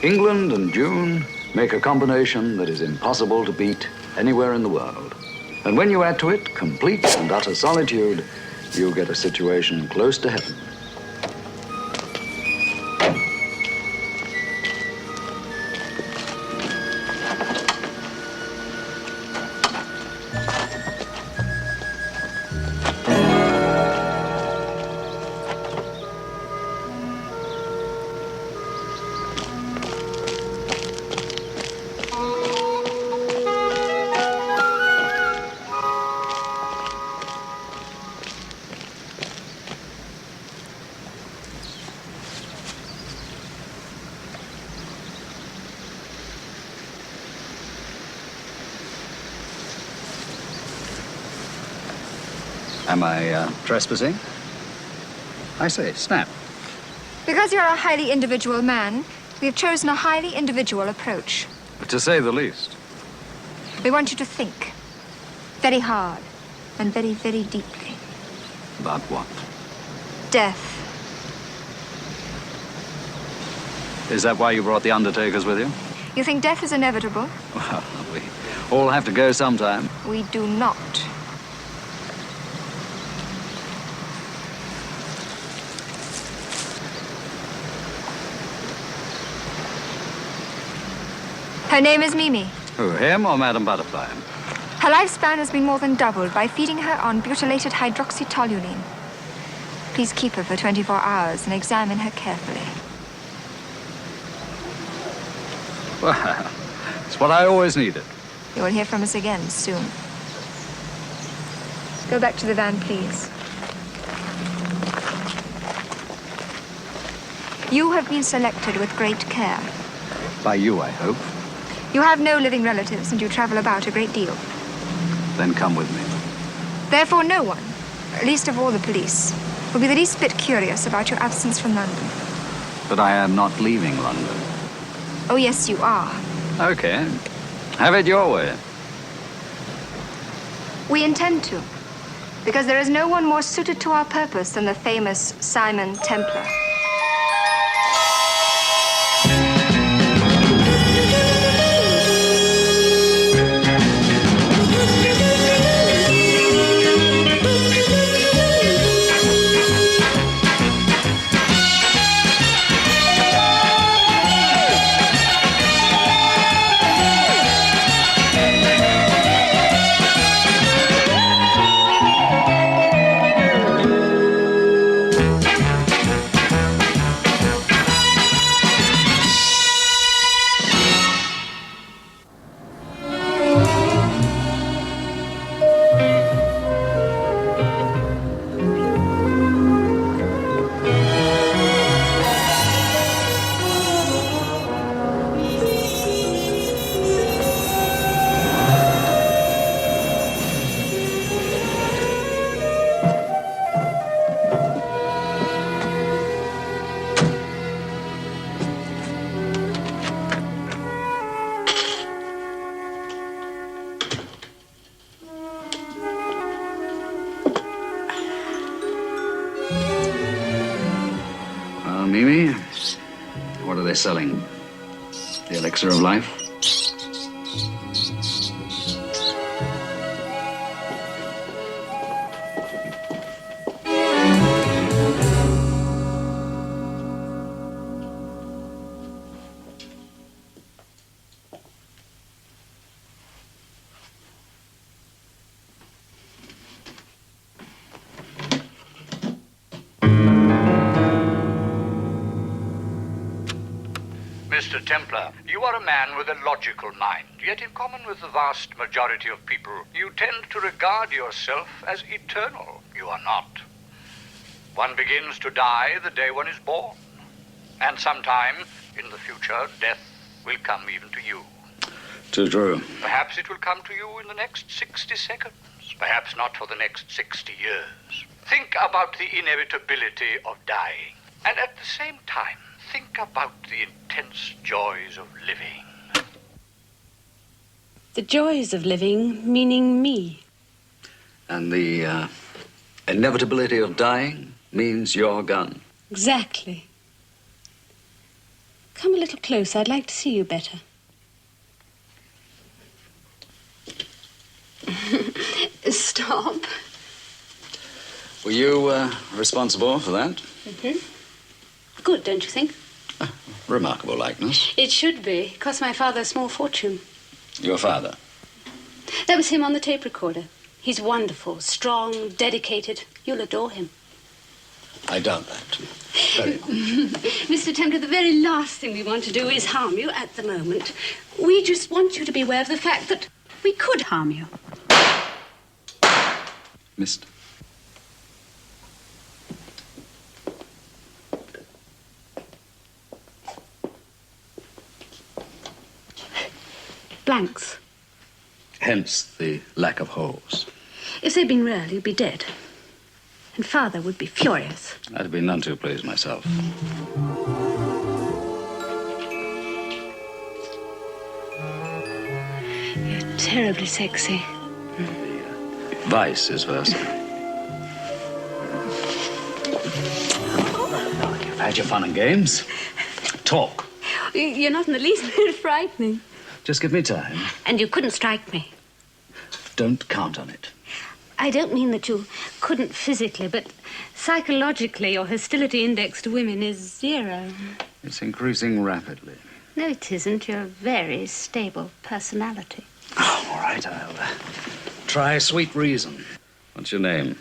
England and June make a combination that is impossible to beat anywhere in the world. And when you add to it complete and utter solitude, you get a situation close to heaven. Am I trespassing? I say, snap. Because you're a highly individual man, we have chosen a highly individual approach. To say the least. We want you to think very hard and very, very deeply. About what? Death. Is that why you brought the undertakers with you? You think death is inevitable? Well, we all have to go sometime. We do not. Her name is Mimi. Who, him or Madame Butterfly? Her lifespan has been more than doubled by feeding her on butylated hydroxytoluene. Please keep her for 24 hours and examine her carefully. Well, it's what I always needed. You will hear from us again soon. Go back to the van, please. You have been selected with great care. By you, I hope. You have no living relatives and you travel about a great deal. Then come with me. Therefore, no one, least of all the police, will be the least bit curious about your absence from London. But I am not leaving London. Oh, yes, you are. Okay. Have it your way. We intend to, because there is no one more suited to our purpose than the famous Simon Templar. Mimi, what are they selling? The elixir of life? Mr. Templar, you are a man with a logical mind, yet in common with the vast majority of people, you tend to regard yourself as eternal. You are not. One begins to die the day one is born. And sometime in the future, death will come even to you. Too true. Perhaps it will come to you in the next 60 seconds. Perhaps not for the next 60 years. Think about the inevitability of dying. And at the same time, think about the intense joys of living. The joys of living, meaning me. And the inevitability of dying means you're gone. Exactly. Come a little closer. I'd like to see you better. Stop. Were you responsible for that? Good, don't you think? Remarkable likeness. It should be. It cost my father a small fortune. Your father? That was him on the tape recorder. He's wonderful, strong, dedicated. You'll adore him. I doubt that. Very much. Mr. Templer, the very last thing we want to do is harm you at the moment. We just want you to be aware of the fact that we could harm you. Missed. Blanks. Hence the lack of holes. If they'd been real, you'd be dead. And Father would be furious. I'd have been none too pleased myself. You're terribly sexy. Vice is versa. You've had your fun and games. Talk. You're not in the least bit frightening. Just give me time. And you couldn't strike me. Don't count on it. I don't mean that you couldn't physically, but psychologically your hostility index to women is 0. It's increasing rapidly. No, it isn't. You're a very stable personality. Oh, all right, I'll try sweet reason. What's your name?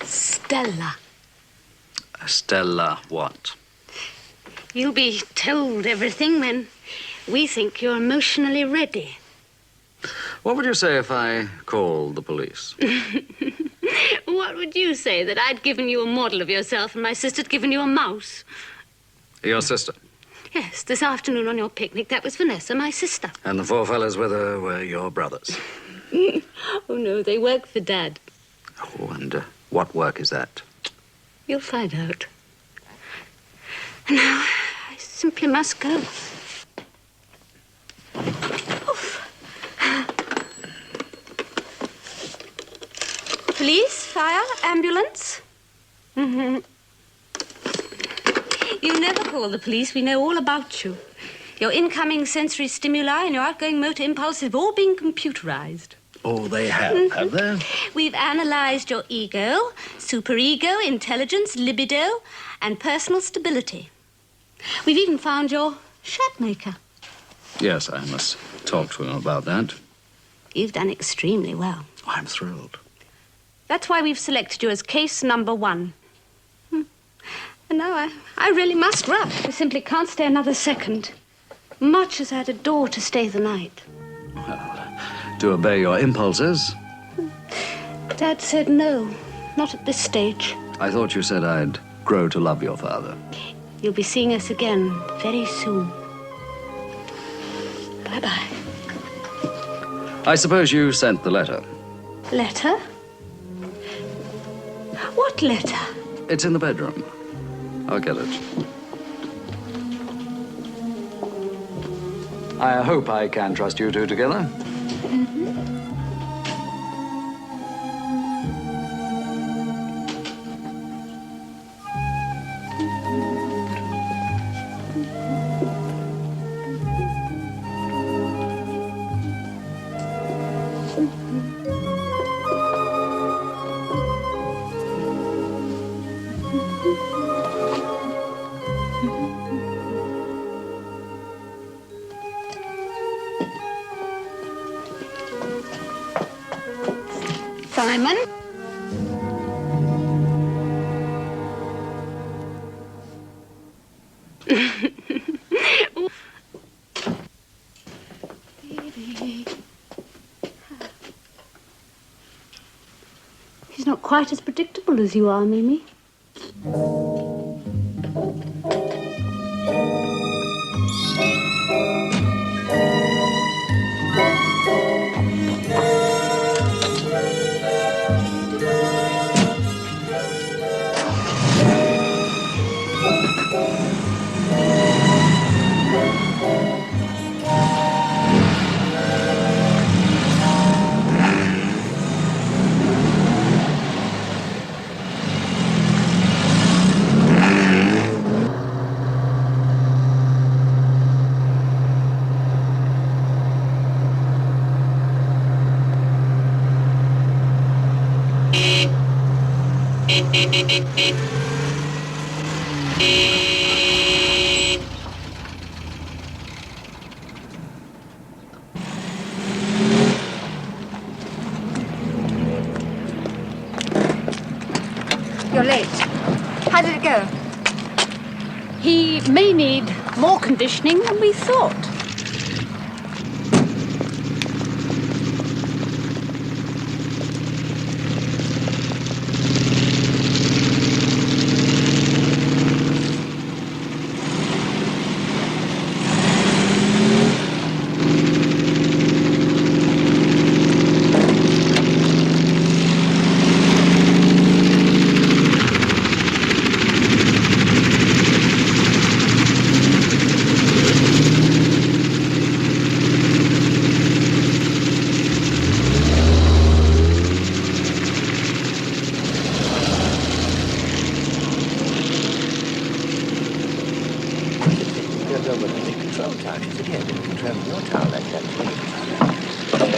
Stella. Stella what? You'll be told everything when we think you're emotionally ready. What would you say if I called the police? What would you say, that I'd given you a model of yourself and my sister'd given you a mouse? Your sister? Yes, this afternoon on your picnic, that was Vanessa, my sister. And the 4 fellas with her were your brothers? Oh, no, they work for Dad. Oh, and what work is that? You'll find out. And now, I simply must go. Oof. Police, fire, ambulance. You never call the police. We know all about you. Your incoming sensory stimuli and your outgoing motor impulses have all been computerized. Oh, they have they? We've analyzed your ego, superego, intelligence, libido, and personal stability. We've even found your shirt maker. Yes, I must talk to him about that. You've done extremely well. I'm thrilled. That's why we've selected you as case number 1. And now I really must run. I simply can't stay another second. Much as I'd adore to stay the night. Well, to obey your impulses. Dad said no, not at this stage. I thought you said I'd grow to love your father. You'll be seeing us again very soon. Bye-bye. I suppose you sent the letter. Letter? What letter? It's in the bedroom. I'll get it. I hope I can trust you two together. Simon? He's not quite as predictable as you are, Mimi. You're late. How did it go? He may need more conditioning than we thought.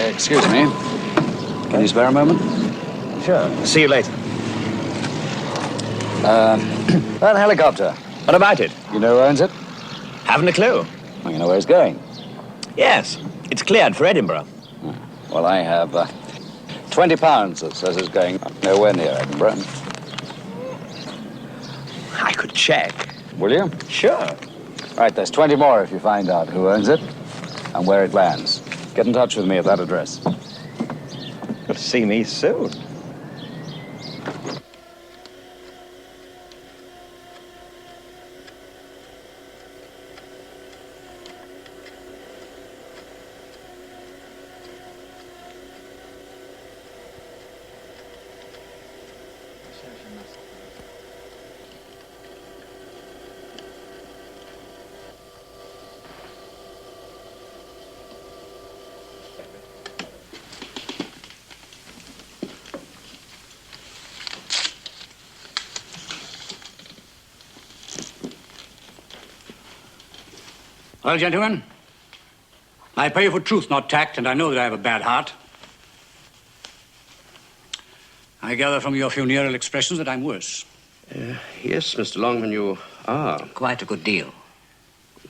Excuse me. Can you spare a moment? Sure. See you later. That helicopter. What about it? You know who owns it? Haven't a clue. Well, you know where it's going. Yes, it's cleared for Edinburgh. Well, I have 20 pounds that says it's going nowhere near Edinburgh. I could check. Will you? Sure. Right, there's 20 more if you find out who owns it and where it lands. Get in touch with me at that address. You'll see me soon. Well, gentlemen, I pay for truth, not tact, and I know that I have a bad heart. I gather from your funereal expressions that I'm worse. Yes, Mr. Longman, you are. Quite a good deal.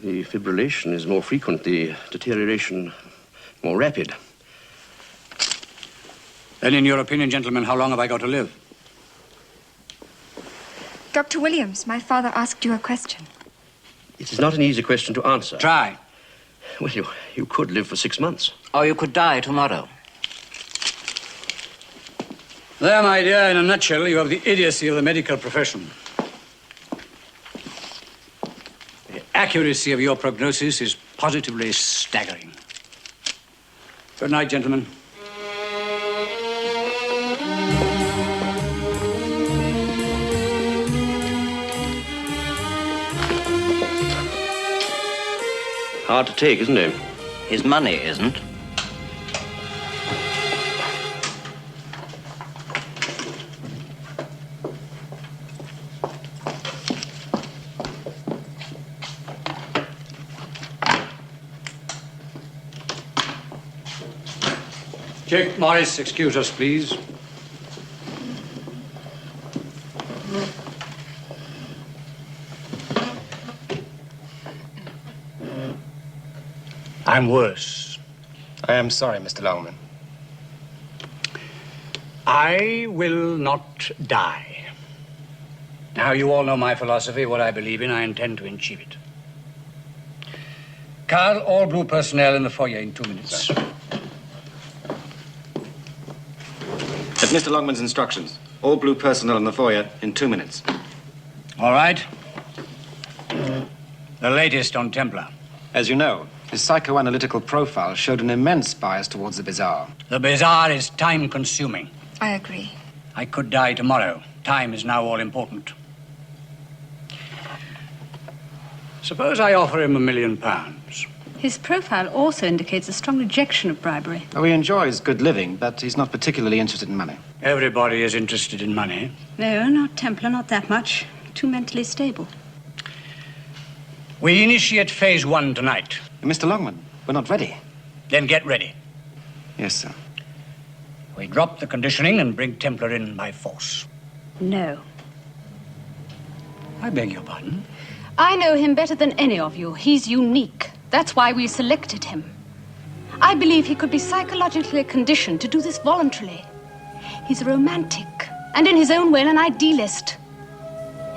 The fibrillation is more frequent, the deterioration more rapid. Then, in your opinion, gentlemen, how long have I got to live? Dr. Williams, my father asked you a question. It is not an easy question to answer. Try. Well, you could live for 6 months. Or you could die tomorrow. There, my dear, in a nutshell, you have the idiocy of the medical profession. The accuracy of your prognosis is positively staggering. Good night, gentlemen. Hard to take, isn't it? His money isn't. Jake Morris, excuse us, please. I'm worse. I am sorry, Mr. Longman. I will not die. Now, you all know my philosophy, what I believe in. I intend to achieve it. Carl, all blue personnel in the foyer in 2 minutes. At Mr. Longman's instructions, all blue personnel in the foyer in 2 minutes. All right. The latest on Templar. As you know, his psychoanalytical profile showed an immense bias towards the bizarre. The bizarre is time-consuming. I agree. I could die tomorrow. Time is now all important. Suppose I offer him £1 million. His profile also indicates a strong rejection of bribery. Oh, he enjoys good living, but he's not particularly interested in money. Everybody is interested in money. No, not Templar, not that much. Too mentally stable. We initiate phase 1 tonight. Mr. Longman, we're not ready. Then get ready. Yes, sir. We drop the conditioning and bring Templar in by force. No. I beg your pardon? I know him better than any of you. He's unique. That's why we selected him. I believe he could be psychologically conditioned to do this voluntarily. He's a romantic, and in his own way an idealist.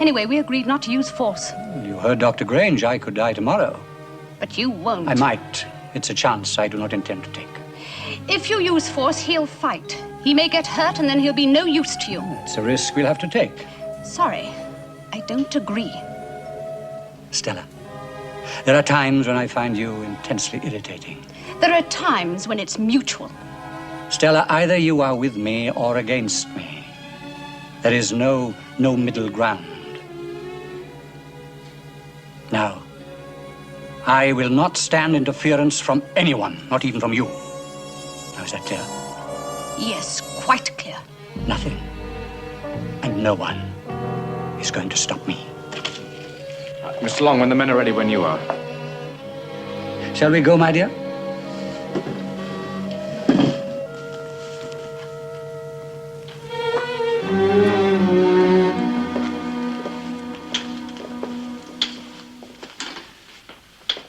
Anyway, we agreed not to use force. You heard Dr. Grange. I could die tomorrow. But you won't. I might. It's a chance I do not intend to take. If you use force, he'll fight. He may get hurt, and then he'll be no use to you. It's a risk we'll have to take. Sorry, I don't agree. Stella, there are times when I find you intensely irritating. There are times when it's mutual. Stella, either you are with me or against me. There is no middle ground. Now, I will not stand interference from anyone, not even from you. Now, is that clear? Yes, quite clear. Nothing and no one is going to stop me. Mr. Longman, the men are ready when you are. Shall we go, my dear?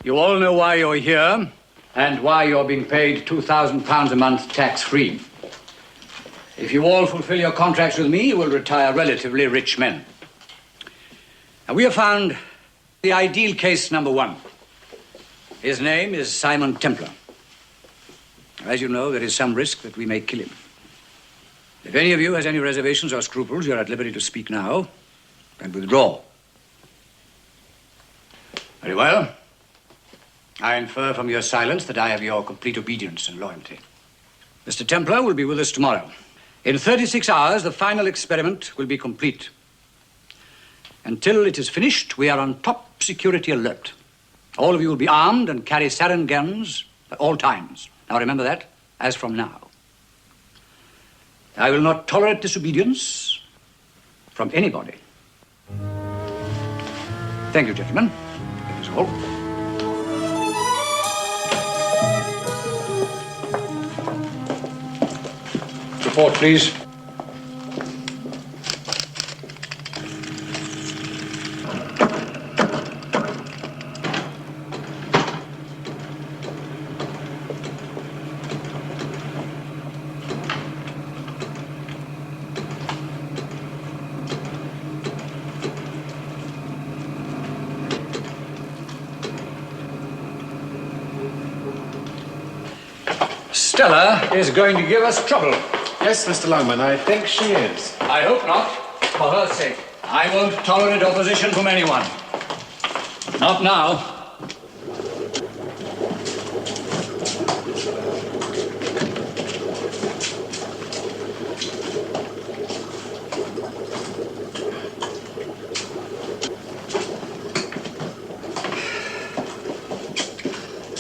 You all know why you're here and why you're being paid £2,000 a month tax-free. If you all fulfill your contracts with me, you will retire relatively rich men. And we have found the ideal case number 1. His name is Simon Templar. As you know, there is some risk that we may kill him. If any of you has any reservations or scruples, you're at liberty to speak now and withdraw. Very well. I infer from your silence that I have your complete obedience and loyalty. Mr. Templar will be with us tomorrow. In 36 hours, the final experiment will be complete. Until it is finished, we are on top security alert. All of you will be armed and carry sarin guns at all times. Now remember that, as from now. I will not tolerate disobedience from anybody. Thank you, gentlemen. That is all. Report, please. Stella is going to give us trouble. Yes, Mr. Longman, I think she is. I hope not, for her sake. I won't tolerate opposition from anyone. Not now.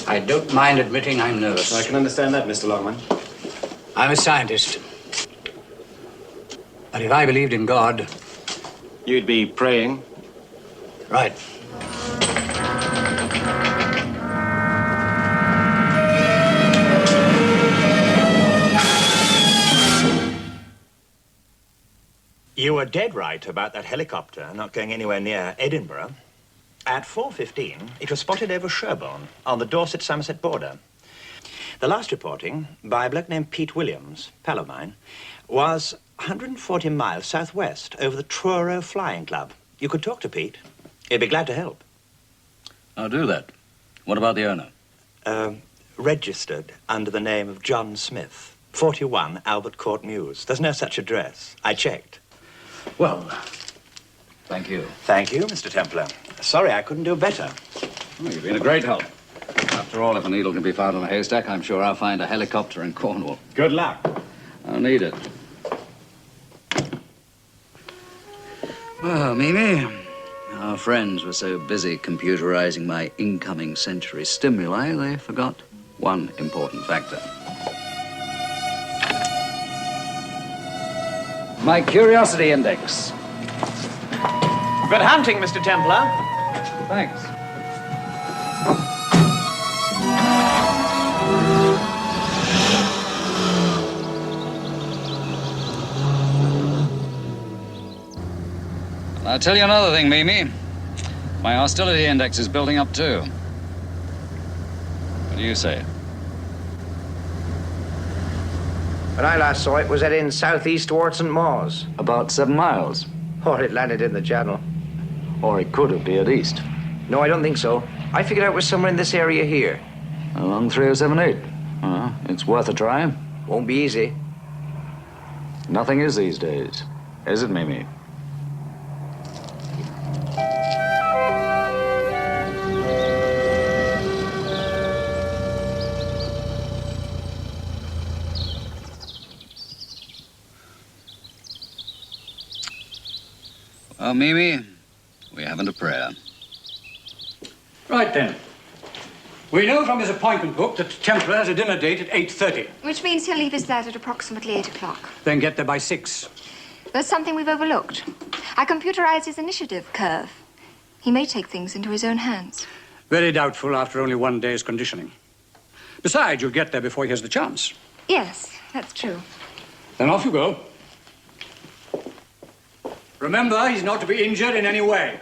I don't mind admitting I'm nervous. I can understand that, Mr. Longman. I'm a scientist. But if I believed in God... You'd be praying? Right. You were dead right about that helicopter not going anywhere near Edinburgh. At 4:15, it was spotted over Sherborne on the Dorset-Somerset border. The last reporting, by a bloke named Pete Williams, pal of mine, was 140 miles southwest over the Truro Flying Club. You could talk to Pete. He'd be glad to help. I'll do that. What about the owner? Registered under the name of John Smith, 41 Albert Court Mews. There's no such address. I checked. Well, thank you. Thank you, Mr. Templar. Sorry I couldn't do better. Well, you've been a great help. After all, if a needle can be found in a haystack, I'm sure I'll find a helicopter in Cornwall. Good luck. I'll need it. Well, Mimi, our friends were so busy computerizing my incoming century stimuli, they forgot one important factor. My curiosity index. Good hunting, Mr. Templar. Thanks. I'll tell you another thing, Mimi. My hostility index is building up, too. What do you say? When I last saw it, was heading southeast towards St. Mawes. About 7 miles. Or it landed in the channel. Or it could have veered east. No, I don't think so. I figured out it was somewhere in this area here. Along 3078. It's worth a try. Won't be easy. Nothing is these days. Is it, Mimi? Well, Mimi, we haven't a prayer. Right then. We know from his appointment book that Templar has a dinner date at 8:30. Which means he'll leave his flat at approximately 8 o'clock. Then get there by 6. There's something we've overlooked. I computerized his initiative curve. He may take things into his own hands. Very doubtful after only 1 day's conditioning. Besides, you'll get there before he has the chance. Yes, that's true. Then off you go. Remember, he's not to be injured in any way.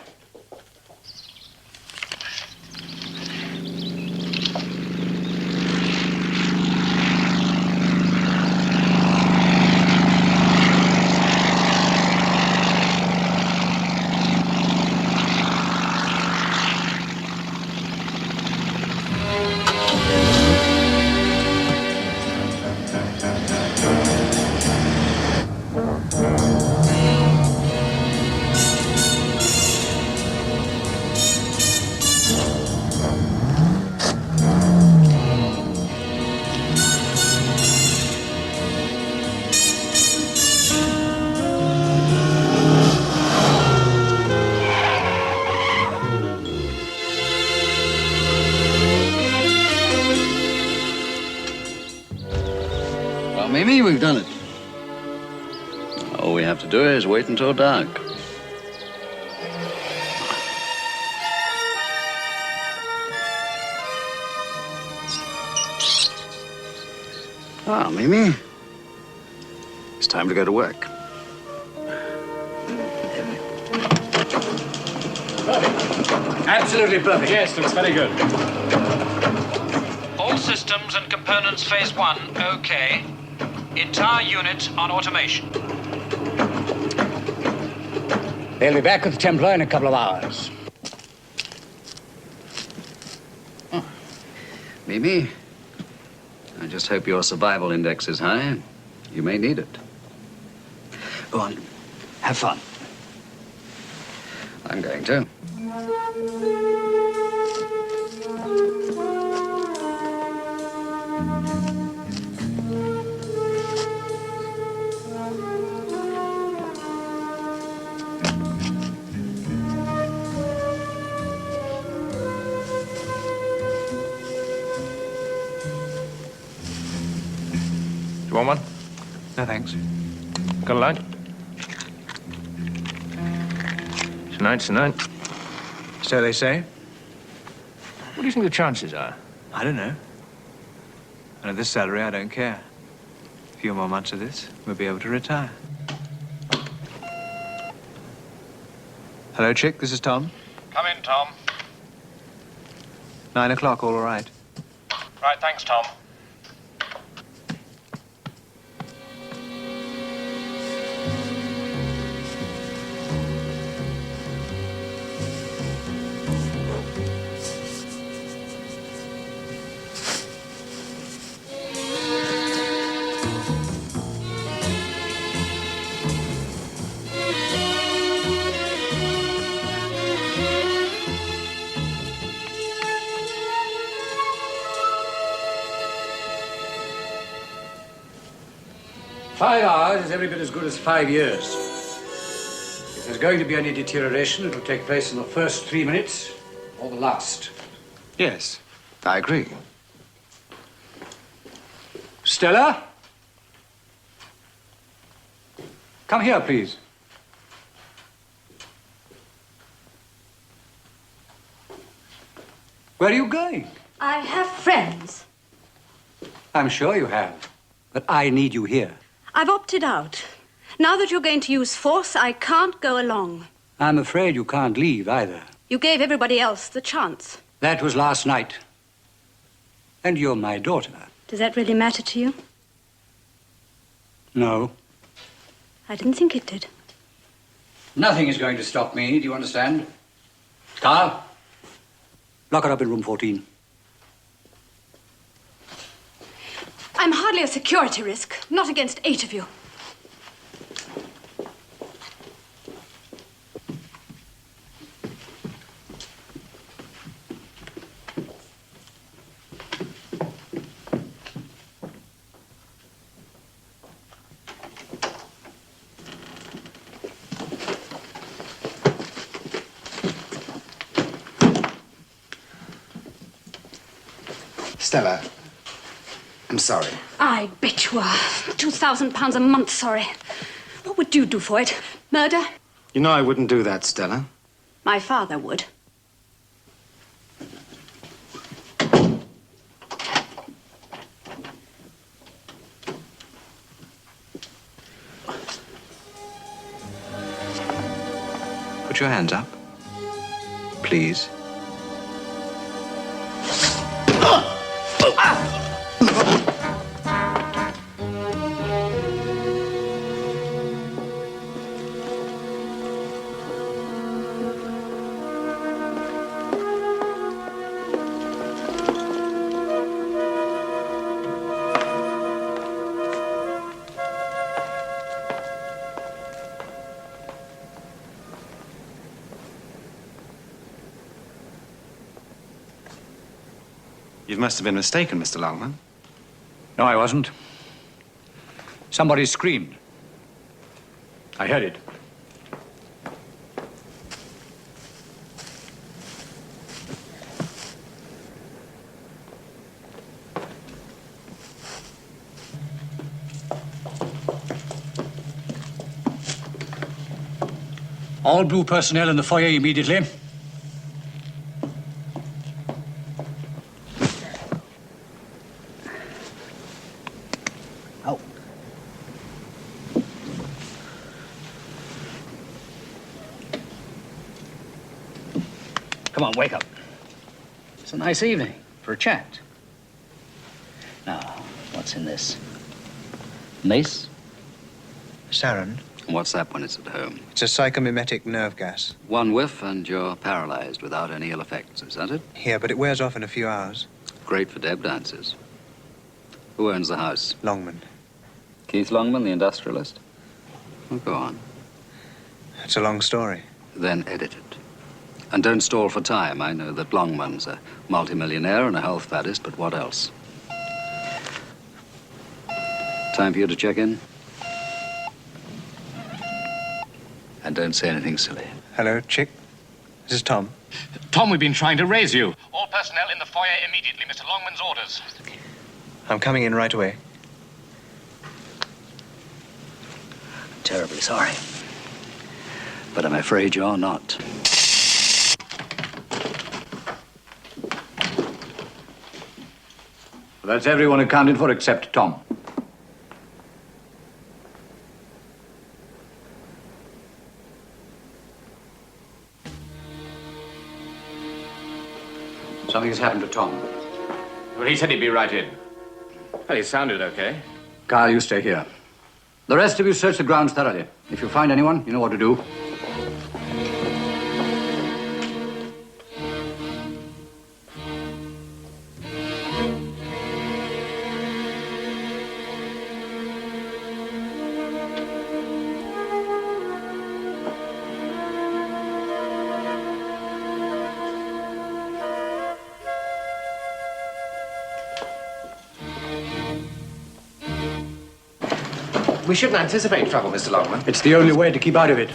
Mimi, we've done it. All we have to do is wait until dark. Ah, Mimi. It's time to go to work. Absolutely perfect. Yes, looks very good. All systems and components phase 1, okay. Entire unit on automation. They'll be back with the Templar in a couple of hours. Oh. Mimi, I just hope your survival index is high. You may need it. Go on, have fun. I'm going to. Do you want one? No, thanks. Got a light? Tonight's the night. So they say. What do you think the chances are? I don't know. And at this salary, I don't care. A few more months of this, we'll be able to retire. Hello, Chick. This is Tom. Come in, Tom. 9 o'clock, all right. Right, thanks, Tom. Five hours is every bit as good as 5 years. If there's going to be any deterioration, it'll take place in the first 3 minutes or the last. Yes, I agree. Stella? Come here, please. Where are you going? I have friends. I'm sure you have, but I need you here. I've opted out. Now that you're going to use force, I can't go along. I'm afraid you can't leave either. You gave everybody else the chance. That was last night. And you're my daughter. Does that really matter to you? No. I didn't think it did. Nothing is going to stop me, do you understand? Carl, lock her up in room 14. I'm hardly a security risk, not against 8 of you. Stella, I'm sorry. I bet you are. £2,000 a month, sorry. What would you do for it? Murder? You know I wouldn't do that, Stella. My father would. Put your hands up. Please. You must have been mistaken, Mr. Longman. No, I wasn't. Somebody screamed. I heard it. All blue personnel in the foyer immediately. Come on, wake up. It's a nice evening for a chat. Now, what's in this? Mace? Sarin. And what's that when it's at home? It's a psychomimetic nerve gas. One whiff and you're paralyzed without any ill effects, is that it? Yeah, but it wears off in a few hours. Great for deb dances. Who owns the house? Longman. Keith Longman, the industrialist? Well, go on. It's a long story. Then edit it. And don't stall for time. I know that Longman's a multimillionaire and a health faddist, but what else? Time for you to check in? And don't say anything silly. Hello, Chick. This is Tom. Tom, we've been trying to raise you. All personnel in the foyer immediately. Mr. Longman's orders. I'm coming in right away. Terribly sorry. But I'm afraid you're not. Well, that's everyone accounted for except Tom. Something has happened to Tom. Well, he said he'd be right in. Well, he sounded okay. Carl, you stay here. The rest of you search the grounds thoroughly. If you find anyone, you know what to do. We shouldn't anticipate trouble, Mr. Longman. It's the only way to keep out of it.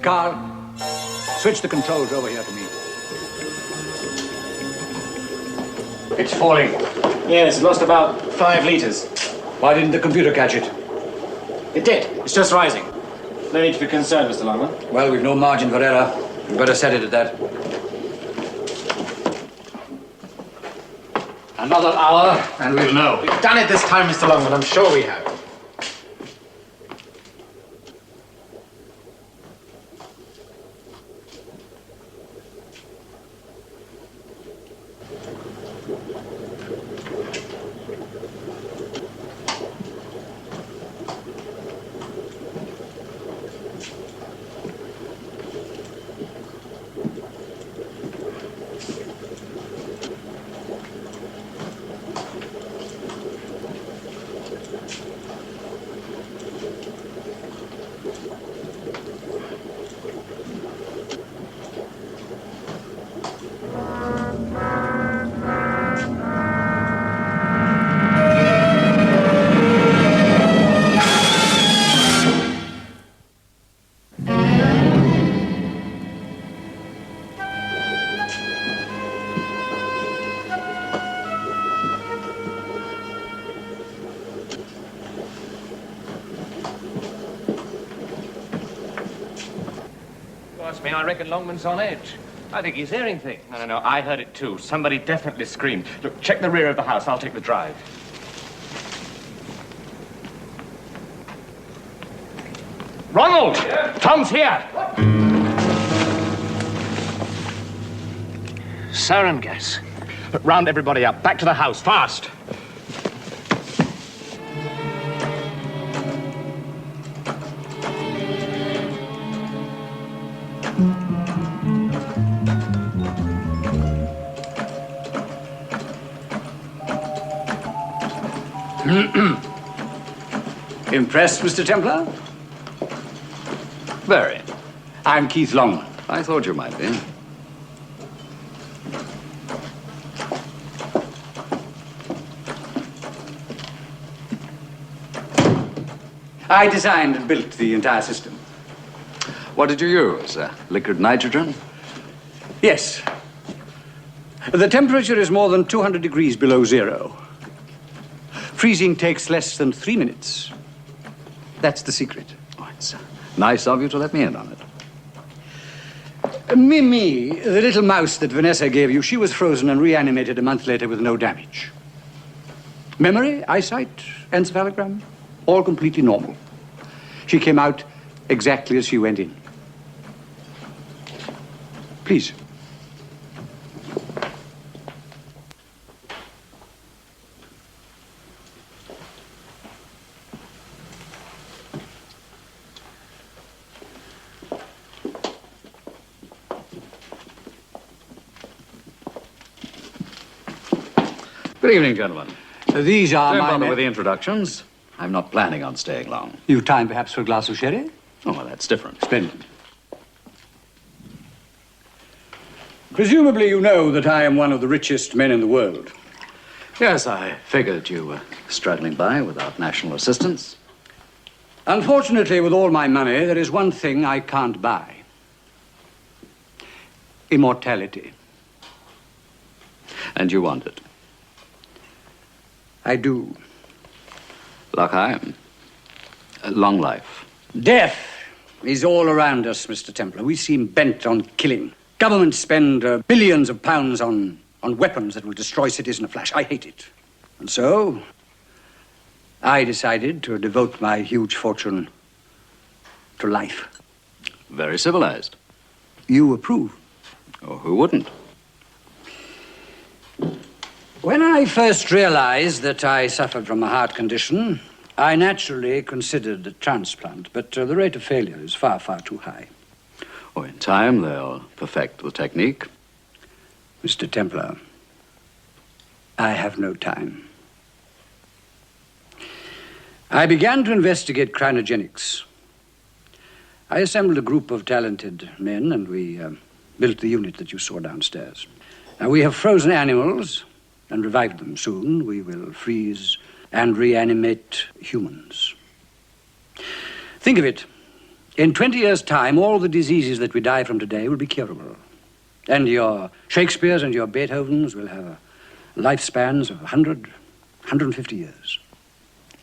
Carl, switch the controls over here to me. It's falling. Yes, lost about 5 liters. Why didn't the computer catch it? It did. It's just rising. No need to be concerned, Mr. Longman. Well, we've no margin for error. We'd better set it at that. Another hour, and we'll know. We've done it this time, Mr. Longman. I'm sure we have. I reckon Longman's on edge. I think he's hearing things. No, I heard it too. Somebody definitely screamed. Look, check the rear of the house. I'll take the drive. Ronald! Yeah? Tom's here! Sarin gas. Round everybody up. Back to the house. Fast! Impressed, Mr. Templar? Very. I'm Keith Longman. I thought you might be. I designed and built the entire system. What did you use? Liquid nitrogen? Yes. The temperature is more than 200 degrees below zero. Freezing takes less than 3 minutes. That's the secret. Oh, it's nice of you to let me in on it. Mimi, the little mouse that Vanessa gave you, she was frozen and reanimated a month later with no damage. Memory, eyesight, encephalogram, all completely normal. She came out exactly as she went in. Please. Good evening, gentlemen. These are Don't my bother men. with the introductions. I'm not planning on staying long. You've time perhaps for a glass of sherry? Oh, well, that's different. Splendid. Presumably you know that I am one of the richest men in the world. Yes, I figured you were straddling by without national assistance. Unfortunately, with all my money, there is one thing I can't buy. Immortality. And you want it? I do. L'Chaim. Long life. Death is all around us, Mr. Templar. We seem bent on killing. Governments spend billions of pounds on weapons that will destroy cities in a flash. I hate it. And so, I decided to devote my huge fortune to life. Very civilized. You approve? Oh, who wouldn't? When I first realized that I suffered from a heart condition, I naturally considered a transplant, but the rate of failure is far, far too high. Oh, in time, they'll perfect the technique. Mr. Templar, I have no time. I began to investigate cryogenics. I assembled a group of talented men, and we built the unit that you saw downstairs. Now, we have frozen animals and revived them. Soon we will freeze and reanimate humans. Think of it. In 20 years' time, all the diseases that we die from today will be curable. And your Shakespeares and your Beethovens will have lifespans of 100, 150 years.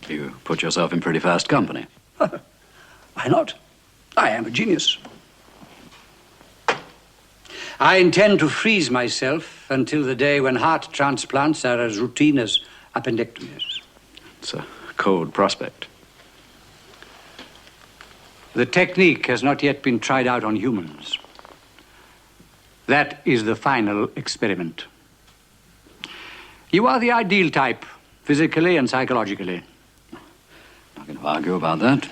You put yourself in pretty fast company. Why not? I am a genius. I intend to freeze myself until the day when heart transplants are as routine as appendectomies. It's a cold prospect. The technique has not yet been tried out on humans. That is the final experiment. You are the ideal type, physically and psychologically. Not going to argue about that.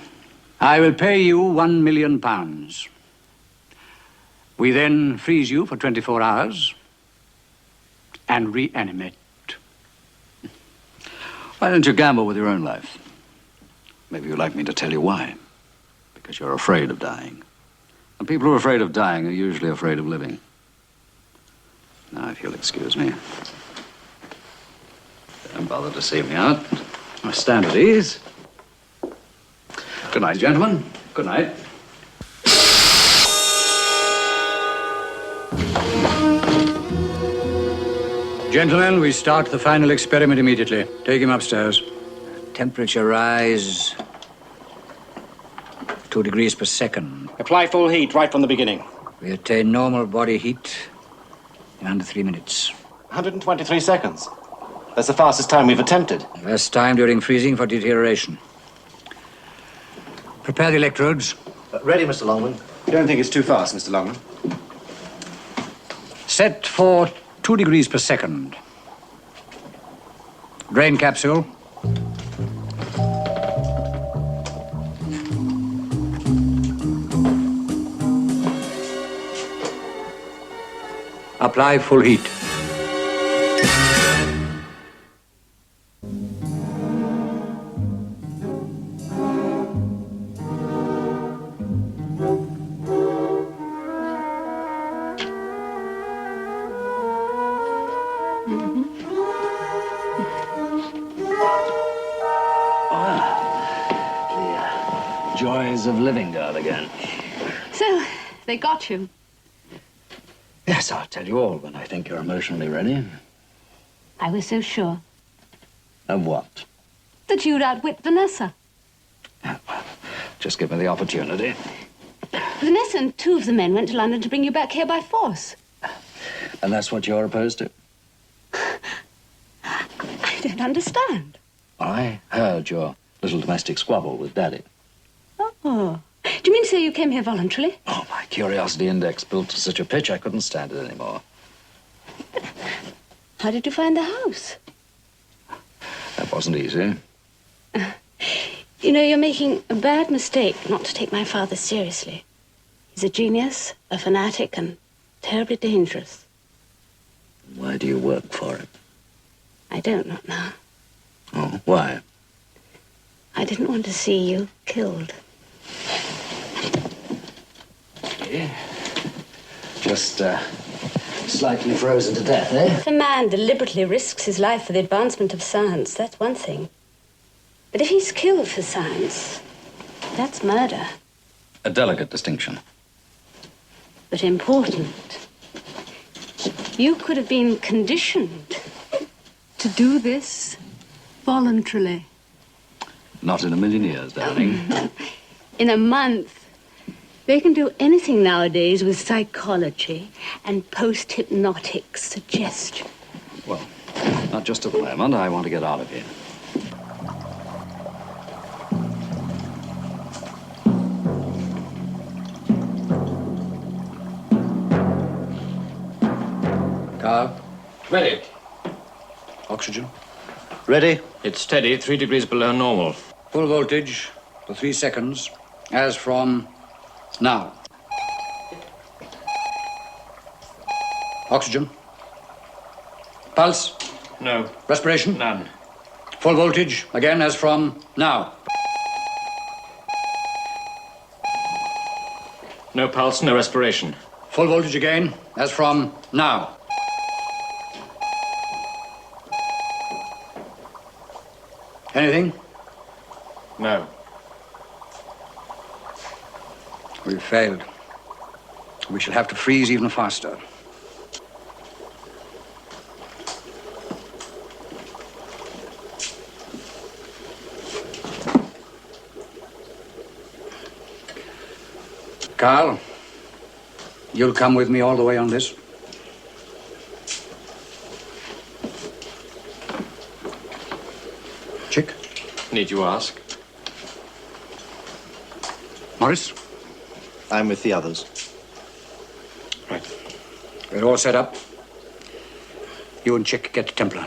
I will pay you £1 million. We then freeze you for 24 hours and reanimate. Why don't you gamble with your own life? Maybe you'd like me to tell you why. Because you're afraid of dying. And people who are afraid of dying are usually afraid of living. Now, if you'll excuse me. Don't bother to see me out. I stand at ease. Good night, gentlemen. Good night. Gentlemen, we start the final experiment immediately. Take him upstairs. Temperature rise 2 degrees per second. Apply full heat right from the beginning. We attain normal body heat in under 3 minutes. 123 seconds. That's the fastest time we've attempted. Less time during freezing for deterioration. Prepare the electrodes. Ready, Mr. Longman. You don't think it's too fast, Mr. Longman? Set for 2 degrees per second. Drain capsule. Apply full heat. Joys of living, girl, again. So, they got you. Yes, I'll tell you all when I think you're emotionally ready. I was so sure Of what? that you'd outwit Vanessa. Just give me the opportunity. Vanessa and 2 of the men went to London to bring you back here by force. And that's what you're opposed to? I don't understand. I heard your little domestic squabble with Daddy. Oh. Do you mean to say you came here voluntarily? Oh, my curiosity index built to such a pitch I couldn't stand it anymore. How did you find the house? That wasn't easy. You know, you're making a bad mistake not to take my father seriously. He's a genius, a fanatic, and terribly dangerous. Why do you work for him? I don't know now. Oh, why? I didn't want to see you killed. Just, slightly frozen to death, eh? If a man deliberately risks his life for the advancement of science, that's one thing. But if he's killed for science, that's murder. A delicate distinction. But important. You could have been conditioned to do this voluntarily. Not in a million years, darling. In a month. They can do anything nowadays with psychology and post-hypnotic suggestion. Well, not just at the moment. I want to get out of here. Car. Ready. Oxygen. Ready? It's steady, 3 degrees below normal. Full voltage for 3 seconds, as from now. Oxygen. Pulse. No. Respiration. None. Full voltage, again, as from now. No pulse, no respiration. Full voltage again, as from now. Anything? No. We've failed. We shall have to freeze even faster. Carl, you'll come with me all the way on this? Chick? Need you ask? Morris? I'm with the others. Right. We're all set up. You and Chick get to Templar.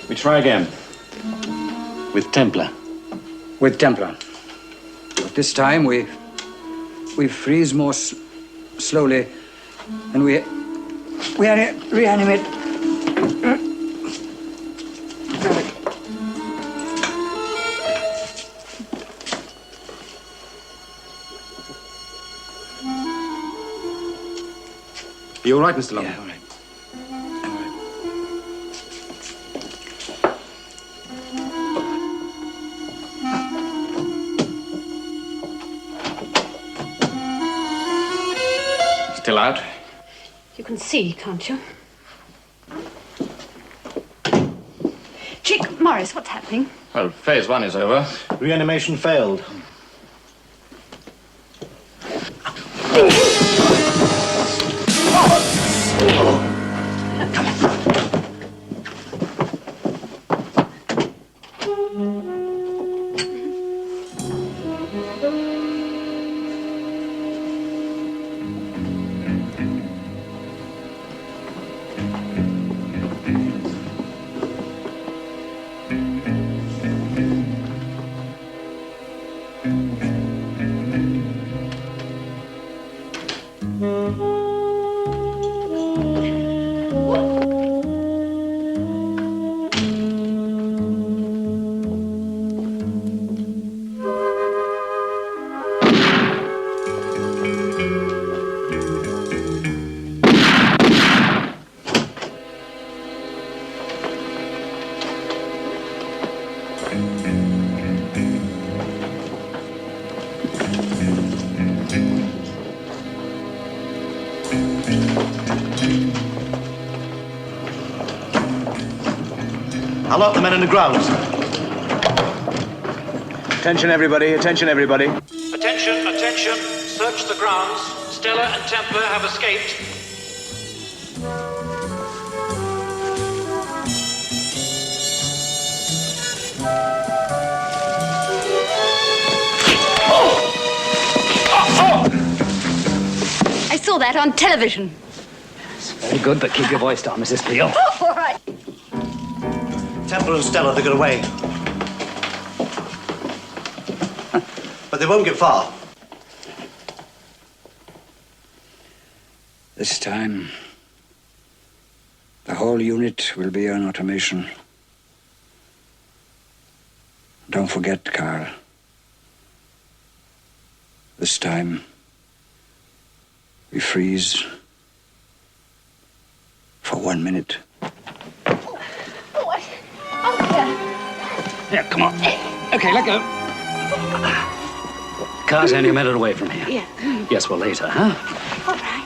We try again. With Templar. With Templar. But this time we freeze more slowly, and we reanimate. You all right, Mr. Longman? Yeah, all right. Still out? You can see, can't you? Chick, Morris, what's happening? Well, phase 1 is over. Reanimation failed. I'll lock the men in the grounds. Attention, everybody. Attention, everybody. Attention, attention. Search the grounds. Stella and Templar have escaped. I saw that on television. Very good, but keep your voice down, Mrs. Peel. Oh, all right. Templar and Stella, they got away. But they won't get far. This time, the whole unit will be on automation. Don't forget, Carl. This time, we freeze for 1 minute. Yeah, come on. Okay, let go. Car's only a minute away from here. Yeah. Yes, well, later, huh? All right.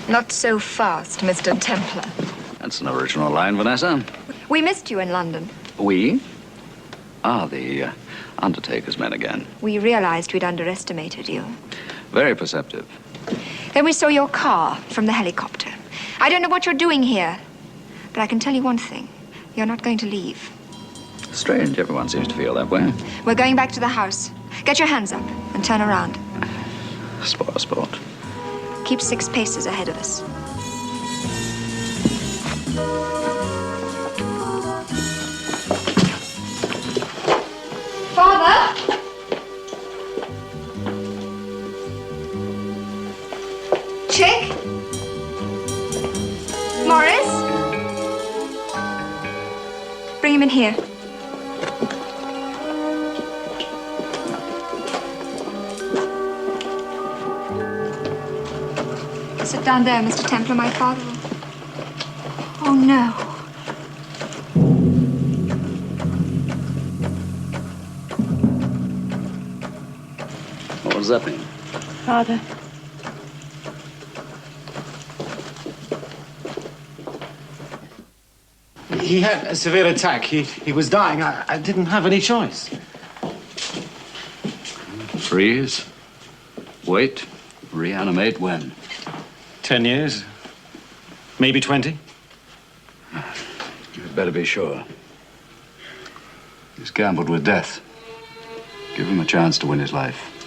Not so fast, Mr. Templar. That's an original line, Vanessa. We missed you in London. We? The Undertaker's men again. We realized we'd underestimated you. Very perceptive. Then we saw your car from the helicopter. I don't know what you're doing here, but I can tell you one thing. You're not going to leave. Strange, everyone seems to feel that way. We're going back to the house. Get your hands up and turn around. Sport. Keep 6 paces ahead of us. Father! Chick? Morris? Bring him in here. Sit down there, Mr. Templar. My father will... Oh, no. What does that mean? Father. He had a severe attack. He was dying. I didn't have any choice. Freeze. Wait. Reanimate when? 10 years. Maybe 20. You'd better be sure. He's gambled with death. Give him a chance to win his life.